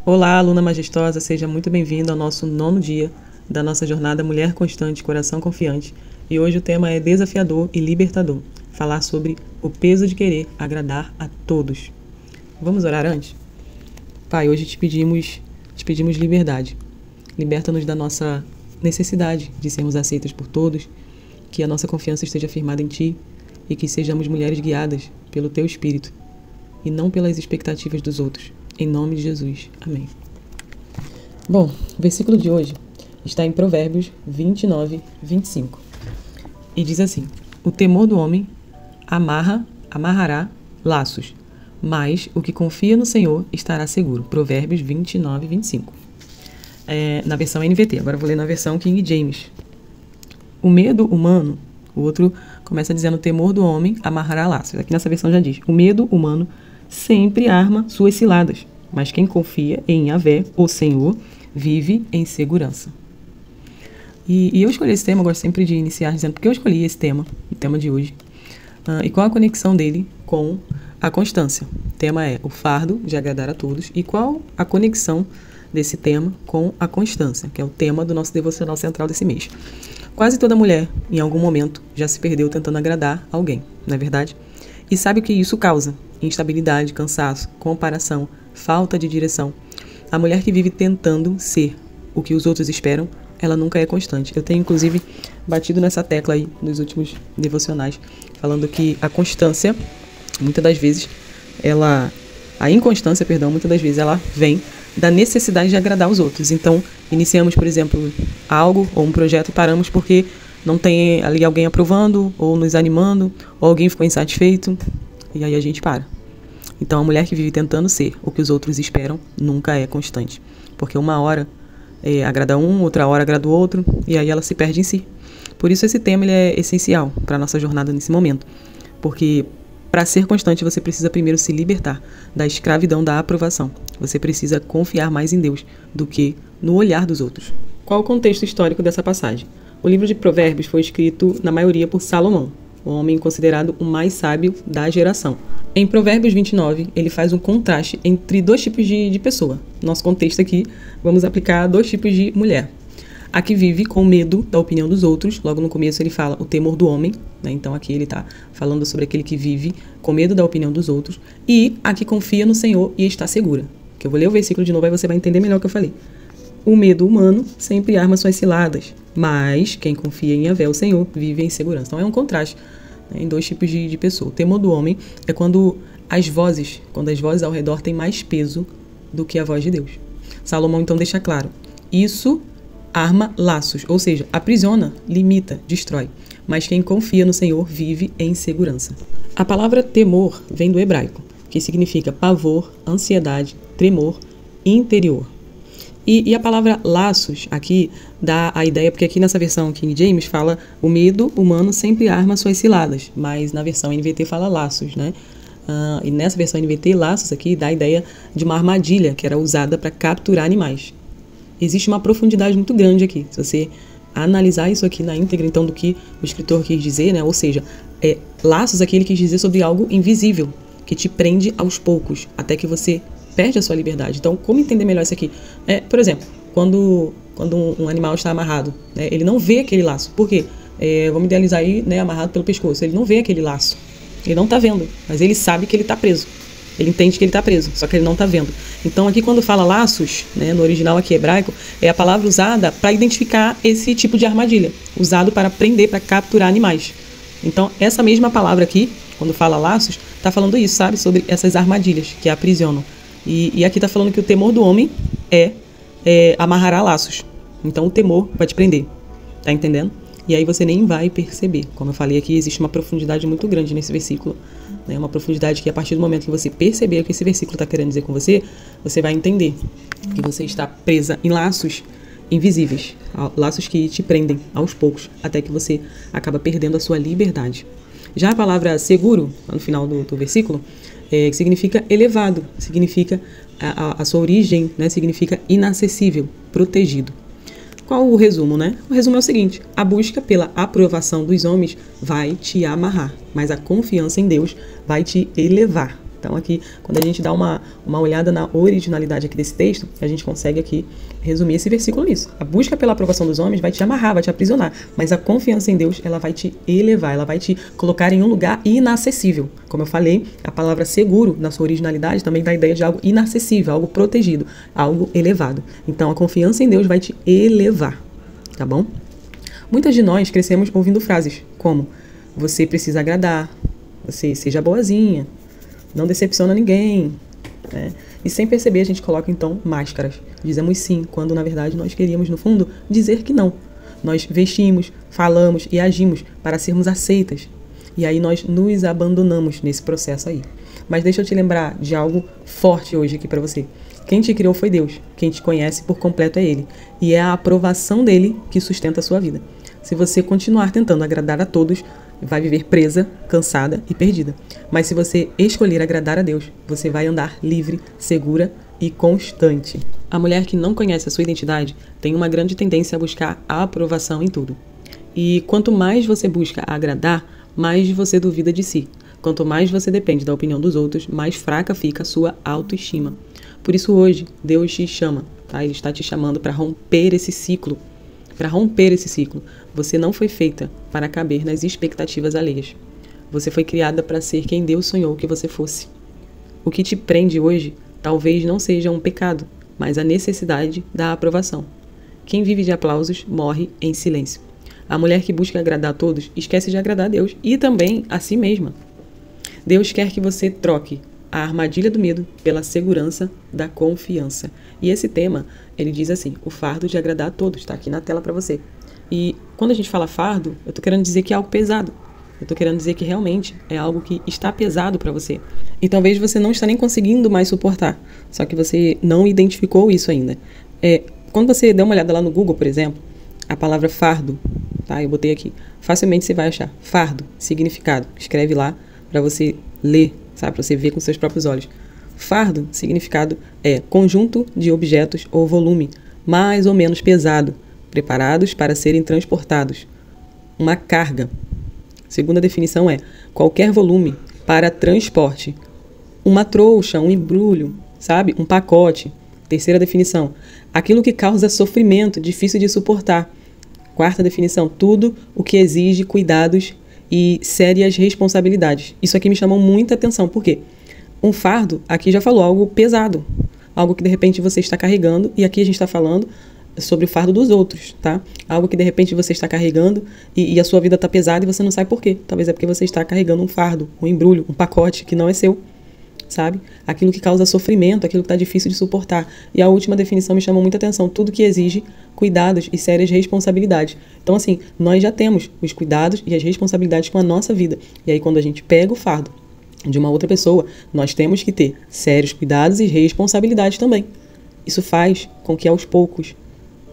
Olá, aluna majestosa, seja muito bem-vinda ao nosso 9º dia da nossa jornada Mulher Constante, Coração Confiante. E hoje o tema é desafiador e libertador, falar sobre o peso de querer agradar a todos. Vamos orar antes? Pai, hoje te pedimos liberdade. Liberta-nos da nossa necessidade de sermos aceitas por todos, que a nossa confiança esteja firmada em Ti e que sejamos mulheres guiadas pelo Teu Espírito e não pelas expectativas dos outros. Em nome de Jesus. Amém. Bom, o versículo de hoje está em Provérbios 29, 25. E diz assim: o temor do homem amarrará laços, mas o que confia no Senhor estará seguro. Provérbios 29, 25. Na versão NVT, agora eu vou ler na versão King James. O medo humano, o outro começa dizendo: o temor do homem amarrará laços. Aqui nessa versão já diz: o medo humano sempre arma suas ciladas, mas quem confia em Yahvé, o Senhor, vive em segurança. E eu escolhi esse tema, eu gosto sempre de iniciar dizendo porque eu escolhi esse tema, o tema de hoje, e qual a conexão dele com a constância. O tema é o fardo de agradar a todos, e qual a conexão desse tema com a constância, que é o tema do nosso devocional central desse mês. Quase toda mulher, em algum momento, já se perdeu tentando agradar alguém, não é verdade? E sabe o que isso causa? Instabilidade, cansaço, comparação, falta de direção. A mulher que vive tentando ser o que os outros esperam, ela nunca é constante. Eu tenho, inclusive, batido nessa tecla aí nos últimos devocionais, falando que a constância, muitas das vezes, a inconstância, muitas das vezes ela vem da necessidade de agradar os outros. Então, iniciamos, por exemplo, algo ou um projeto e paramos porque não tem ali alguém aprovando ou nos animando, ou alguém ficou insatisfeito, e aí a gente para. Então, a mulher que vive tentando ser o que os outros esperam nunca é constante. Porque uma hora agrada um, outra hora agrada o outro, e aí ela se perde em si. Por isso esse tema ele é essencial para a nossa jornada nesse momento. Porque para ser constante você precisa primeiro se libertar da escravidão da aprovação. Você precisa confiar mais em Deus do que no olhar dos outros. Qual o contexto histórico dessa passagem? O livro de Provérbios foi escrito, na maioria, por Salomão, o homem considerado o mais sábio da geração. Em Provérbios 29, ele faz um contraste entre dois tipos de pessoa. Nosso contexto aqui, vamos aplicar 2 tipos de mulher. A que vive com medo da opinião dos outros. Logo no começo ele fala o temor do homem, né? Então aqui ele está falando sobre aquele que vive com medo da opinião dos outros. E a que confia no Senhor e está segura. Que eu vou ler o versículo de novo, aí você vai entender melhor o que eu falei. O medo humano sempre arma suas ciladas, mas quem confia em Yahvé, o Senhor, vive em segurança. Então é um contraste, né, em 2 tipos de pessoa. O temor do homem é quando as vozes ao redor têm mais peso do que a voz de Deus. Salomão então deixa claro: isso arma laços, ou seja, aprisiona, limita, destrói. Mas quem confia no Senhor vive em segurança. A palavra temor vem do hebraico, que significa pavor, ansiedade, tremor interior. E a palavra laços aqui dá a ideia, porque aqui nessa versão King James fala o medo humano sempre arma suas ciladas, mas na versão NVT fala laços, né? E nessa versão NVT, laços aqui dá a ideia de uma armadilha que era usada para capturar animais. Existe uma profundidade muito grande aqui, se você analisar isso aqui na íntegra, então, do que o escritor quis dizer, né? Ou seja, laços aqui ele quis dizer sobre algo invisível, que te prende aos poucos, até que você perde a sua liberdade. Então, como entender melhor isso aqui? Por exemplo, quando um animal está amarrado, né, ele não vê aquele laço. Por quê? Vamos idealizar aí, né, amarrado pelo pescoço. Ele não vê aquele laço. Ele não está vendo, mas ele sabe que ele está preso. Ele entende que ele está preso, só que ele não está vendo. Então, aqui quando fala laços, né, no original aqui hebraico, é a palavra usada para identificar esse tipo de armadilha, usado para prender, para capturar animais. Então, essa mesma palavra aqui, quando fala laços, está falando isso, sabe? Sobre essas armadilhas que aprisionam. E aqui está falando que o temor do homem amarrará laços. Então o temor vai te prender. Tá entendendo? E aí você nem vai perceber. Como eu falei aqui, existe uma profundidade muito grande nesse versículo. Né? Uma profundidade que a partir do momento que você perceber o que esse versículo está querendo dizer com você, você vai entender que você está presa em laços invisíveis. Laços que te prendem aos poucos, até que você acaba perdendo a sua liberdade. Já a palavra seguro, no final do versículo, que significa elevado, significa a sua origem, né, significa inacessível, protegido. Qual o resumo, né? O resumo é o seguinte: a busca pela aprovação dos homens vai te amarrar, mas a confiança em Deus vai te elevar, Então aqui, quando a gente dá uma olhada na originalidade aqui desse texto, a gente consegue aqui resumir esse versículo nisso. A busca pela aprovação dos homens vai te amarrar, vai te aprisionar, mas a confiança em Deus, ela vai te elevar, ela vai te colocar em um lugar inacessível. Como eu falei, a palavra seguro, na sua originalidade, também dá a ideia de algo inacessível, algo protegido, algo elevado. Então a confiança em Deus vai te elevar, tá bom? Muitas de nós crescemos ouvindo frases como: você precisa agradar, você seja boazinha, não decepciona ninguém, né? E sem perceber a gente coloca então máscaras. Dizemos sim, quando na verdade nós queríamos no fundo dizer que não. Nós vestimos, falamos e agimos para sermos aceitas. E aí nós nos abandonamos nesse processo aí. Mas deixa eu te lembrar de algo forte hoje aqui para você. Quem te criou foi Deus. Quem te conhece por completo é Ele. E é a aprovação dele que sustenta a sua vida. Se você continuar tentando agradar a todos, vai viver presa, cansada e perdida. Mas se você escolher agradar a Deus, você vai andar livre, segura e constante. A mulher que não conhece a sua identidade tem uma grande tendência a buscar a aprovação em tudo. E quanto mais você busca agradar, mais você duvida de si. Quanto mais você depende da opinião dos outros, mais fraca fica a sua autoestima. Por isso hoje, Deus te chama, tá? Ele está te chamando para romper esse ciclo. Para romper esse ciclo, você não foi feita para caber nas expectativas alheias. Você foi criada para ser quem Deus sonhou que você fosse. O que te prende hoje talvez não seja um pecado, mas a necessidade da aprovação. Quem vive de aplausos morre em silêncio. A mulher que busca agradar a todos esquece de agradar a Deus e também a si mesma. Deus quer que você troque a armadilha do medo pela segurança da confiança. E esse tema, ele diz assim: o fardo de agradar a todos, está aqui na tela para você. E quando a gente fala fardo, eu estou querendo dizer que é algo pesado. Eu estou querendo dizer que realmente é algo que está pesado para você. E talvez você não está nem conseguindo mais suportar, só que você não identificou isso ainda. Quando você der uma olhada lá no Google, por exemplo, a palavra fardo, tá? Eu botei aqui. Facilmente você vai achar fardo, significado. Escreve lá para você ler, sabe? Para você ver com seus próprios olhos. Fardo, significado é conjunto de objetos ou volume, mais ou menos pesado, preparados para serem transportados. Uma carga. Segunda definição é qualquer volume para transporte. Uma trouxa, um embrulho, sabe? Um pacote. Terceira definição, aquilo que causa sofrimento, difícil de suportar. Quarta definição, tudo o que exige cuidados e sérias responsabilidades. Isso aqui me chamou muita atenção, por quê? Um fardo, aqui já falou, algo pesado, algo que de repente você está carregando, e aqui a gente está falando sobre o fardo dos outros, tá? Algo que de repente você está carregando e a sua vida está pesada e você não sabe por quê. Talvez é porque você está carregando um fardo, um embrulho, um pacote que não é seu, sabe? Aquilo que causa sofrimento, aquilo que está difícil de suportar. E a última definição me chamou muita atenção, tudo que exige cuidados e sérias responsabilidades. Então assim, nós já temos os cuidados e as responsabilidades com a nossa vida. E aí quando a gente pega o fardo de uma outra pessoa, nós temos que ter sérios cuidados e responsabilidades também. Isso faz com que aos poucos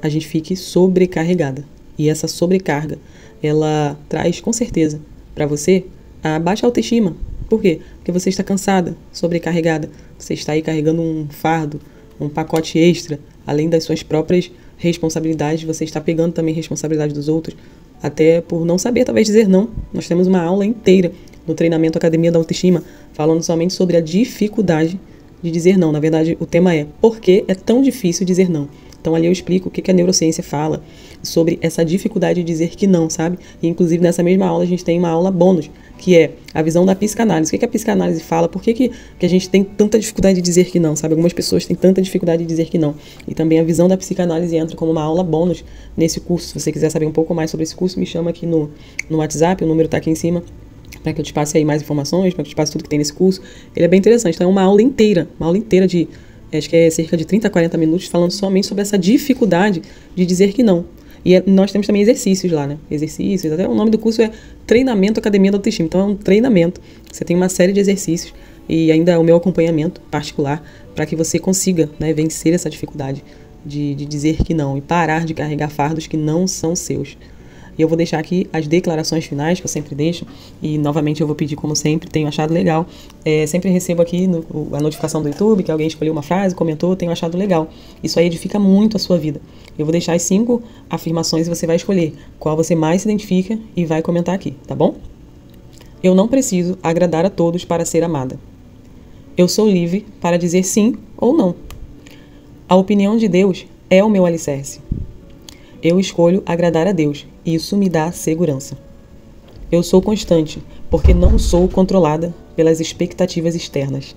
a gente fique sobrecarregada. E essa sobrecarga, ela traz com certeza para você a baixa autoestima. Por quê? Porque você está cansada, sobrecarregada. Você está aí carregando um fardo, um pacote extra, além das suas próprias responsabilidades, você está pegando também responsabilidade dos outros, até por não saber talvez dizer não. Nós temos uma aula inteira no treinamento Academia da Autoestima, falando somente sobre a dificuldade de dizer não. Na verdade, o tema é por que é tão difícil dizer não. Então ali eu explico o que a neurociência fala sobre essa dificuldade de dizer que não, sabe? E inclusive nessa mesma aula a gente tem uma aula bônus, que é a visão da psicanálise. O que a psicanálise fala? Por que a gente tem tanta dificuldade de dizer que não, sabe? Algumas pessoas têm tanta dificuldade de dizer que não. E também a visão da psicanálise entra como uma aula bônus nesse curso. Se você quiser saber um pouco mais sobre esse curso, me chama aqui no WhatsApp, o número está aqui em cima, para que eu te passe aí mais informações, para que eu te passe tudo que tem nesse curso. Ele é bem interessante, então é uma aula inteira de, acho que é cerca de 30 a 40 minutos, falando somente sobre essa dificuldade de dizer que não. E nós temos também exercícios lá, né? Exercícios, até o nome do curso é Treinamento Academia da Autoestima. Então é um treinamento, você tem uma série de exercícios e ainda o meu acompanhamento particular para que você consiga, né, vencer essa dificuldade de dizer que não e parar de carregar fardos que não são seus. E eu vou deixar aqui as declarações finais, que eu sempre deixo, e novamente eu vou pedir, como sempre, tenho achado legal. Sempre recebo aqui a notificação do YouTube, que alguém escolheu uma frase, comentou, tenho achado legal. Isso aí edifica muito a sua vida. Eu vou deixar as 5 afirmações e você vai escolher qual você mais se identifica e vai comentar aqui, tá bom? Eu não preciso agradar a todos para ser amada. Eu sou livre para dizer sim ou não. A opinião de Deus é o meu alicerce. Eu escolho agradar a Deus e isso me dá segurança. Eu sou constante porque não sou controlada pelas expectativas externas.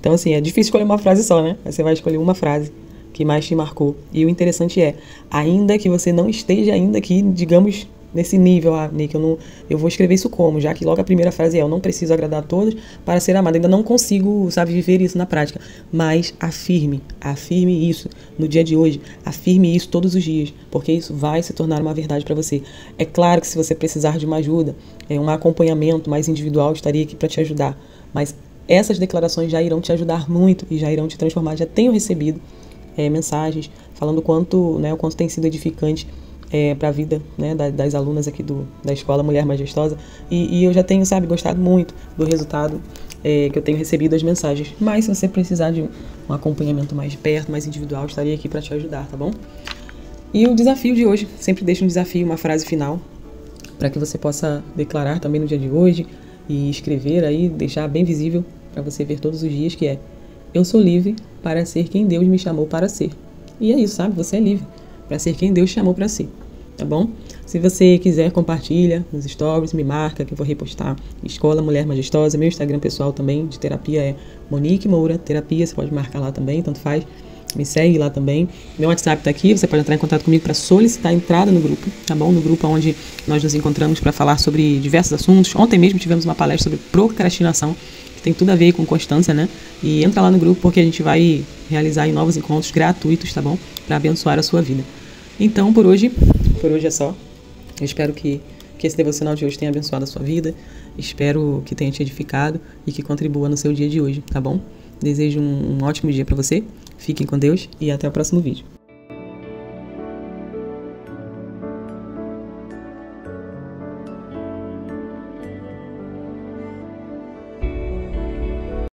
Então, assim, é difícil escolher uma frase só, né? Você vai escolher uma frase que mais te marcou. E o interessante é, ainda que você não esteja ainda aqui, digamos, nesse nível, Nick, eu vou escrever isso como, já que logo a primeira frase é, eu não preciso agradar a todos para ser amado. Ainda não consigo, sabe, viver isso na prática. Mas afirme isso no dia de hoje, afirme isso todos os dias, porque isso vai se tornar uma verdade para você. É claro que se você precisar de uma ajuda, um acompanhamento mais individual, estaria aqui para te ajudar. Mas essas declarações já irão te ajudar muito e já irão te transformar. Já tenho recebido mensagens falando o quanto tem sido edificante para a vida, né, das alunas aqui da Escola Mulher Majestosa. E eu já tenho, gostado muito do resultado que eu tenho recebido as mensagens. Mas se você precisar de um acompanhamento mais de perto, mais individual, estaria aqui para te ajudar, tá bom? E o desafio de hoje, sempre deixo um desafio, uma frase final, para que você possa declarar também no dia de hoje e escrever aí, deixar bem visível para você ver todos os dias, que é: eu sou livre para ser quem Deus me chamou para ser. E é isso, sabe? Você é livre para ser quem Deus chamou para ser, tá bom? Se você quiser, compartilha nos stories, me marca que eu vou repostar. Escola Mulher Majestosa, meu Instagram pessoal também de terapia é Monique Moura Terapia, você pode marcar lá também, tanto faz. Me segue lá também. Meu WhatsApp tá aqui, você pode entrar em contato comigo para solicitar a entrada no grupo, tá bom? No grupo onde nós nos encontramos para falar sobre diversos assuntos. Ontem mesmo tivemos uma palestra sobre procrastinação, que tem tudo a ver com constância, né? E entra lá no grupo porque a gente vai realizar novos encontros gratuitos, tá bom? Para abençoar a sua vida. Então, por hoje é só. Eu espero que esse devocional de hoje tenha abençoado a sua vida. Espero que tenha te edificado e que contribua no seu dia de hoje, tá bom? Desejo um ótimo dia para você. Fiquem com Deus e até o próximo vídeo.